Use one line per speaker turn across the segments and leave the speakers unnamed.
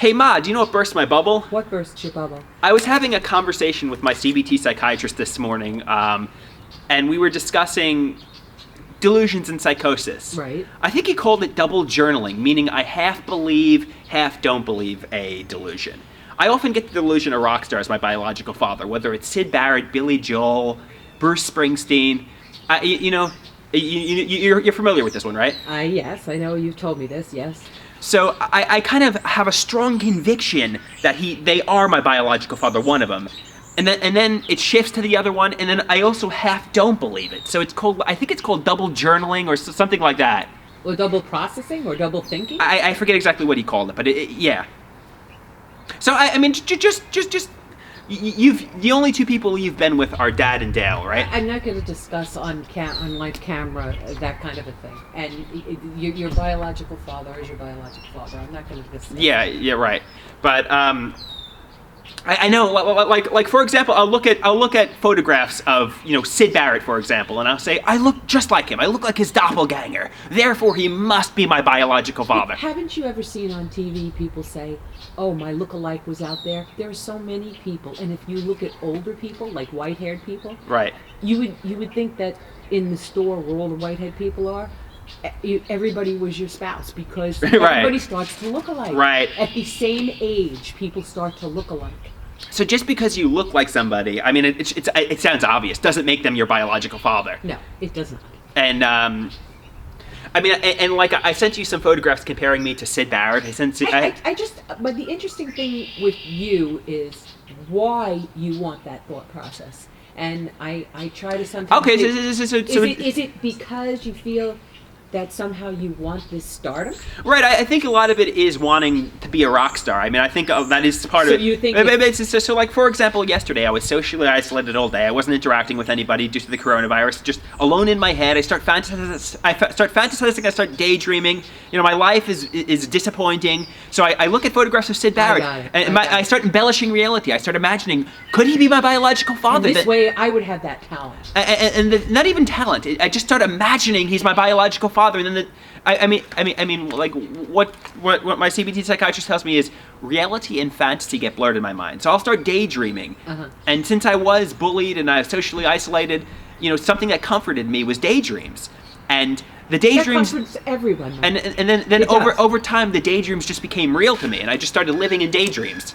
Hey Ma, do you know what burst my bubble?
What burst your bubble?
I was having a conversation with my CBT psychiatrist this morning, and we were discussing delusions and psychosis.
Right.
I think he called it double journaling, meaning I half believe, half don't believe a delusion. I often get the delusion of rock stars, my biological father, whether it's Syd Barrett, Billy Joel, Bruce Springsteen. You're familiar with this one, right?
Yes, I know you've told me this, yes.
So I kind of have a strong conviction that they are my biological father, one of them. And then it shifts to the other one, and then I also half don't believe it. So I think it's called double journaling or something like that.
Or double processing or double thinking?
I forget exactly what he called it, but yeah. So I mean, just the only two people you've been with are Dad and Dale, right?
I'm not going to discuss on live camera that kind of a thing. And your biological father is your biological father. I'm not going to discuss.
Yeah, right. But I know, like for example, I'll look at photographs of Syd Barrett, for example, and I'll say I look just like him. I look like his doppelganger. Therefore, he must be my biological father.
Haven't you ever seen on TV people say, "Oh, my look-alike was out there"? There are so many people, and if you look at older people, like white-haired people,
right,
you would think that in the store where all the white-haired people are, everybody was your spouse because everybody starts to look alike.
Right.
At the same age, people start to look alike.
So just because you look like somebody, I mean, it sounds obvious, doesn't make them your biological father.
No, it doesn't.
And I mean, and like I sent you some photographs comparing me to Syd Barrett.
But the interesting thing with you is why you want that thought process. And I try to sometimes.
Okay,
is it because you feel that somehow you want this stardom?
Right, I think a lot of it is wanting to be a rock star. I mean, I think that is part of it.
So you think...
So like, for example, yesterday I was socially isolated all day. I wasn't interacting with anybody due to the coronavirus. Just alone in my head. I start fantasizing. I start daydreaming. My life is disappointing. So I look at photographs of Syd Barrett. I start embellishing reality. I start imagining, could he be my biological father?
In this way, I would have that talent.
And not even talent. I just start imagining he's my biological father. And then I mean, like what my CBT psychiatrist tells me is reality and fantasy get blurred in my mind. So I'll start daydreaming. Uh-huh. And since I was bullied and I was socially isolated, something that comforted me was daydreams. And the daydreams
that comforts everyone.
And then over time the daydreams just became real to me, and I just started living in daydreams.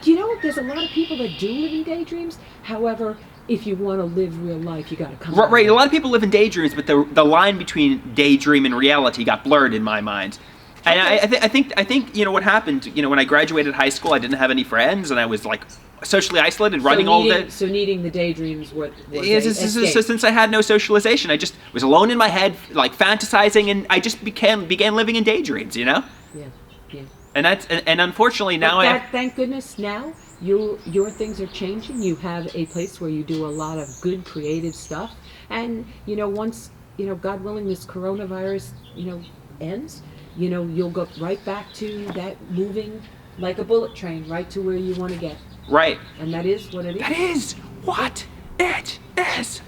Do you know there's a lot of people that do live in daydreams? However, if you want to live real life, you got to come.
Right, a lot of people live in daydreams, but the line between daydream and reality got blurred in my mind. And I think what happened. When I graduated high school, I didn't have any friends, and I was like socially isolated, running all day.
So needing the daydreams was
so since I had no socialization, I just was alone in my head, like fantasizing, and I just began living in daydreams.
Yeah.
And unfortunately now
thank goodness now. Your things are changing. You have a place where you do a lot of good creative stuff, and once God willing this coronavirus ends, you'll go right back to that moving like a bullet train right to where you want to get.
Right.
And that is what it is.
That is what it is.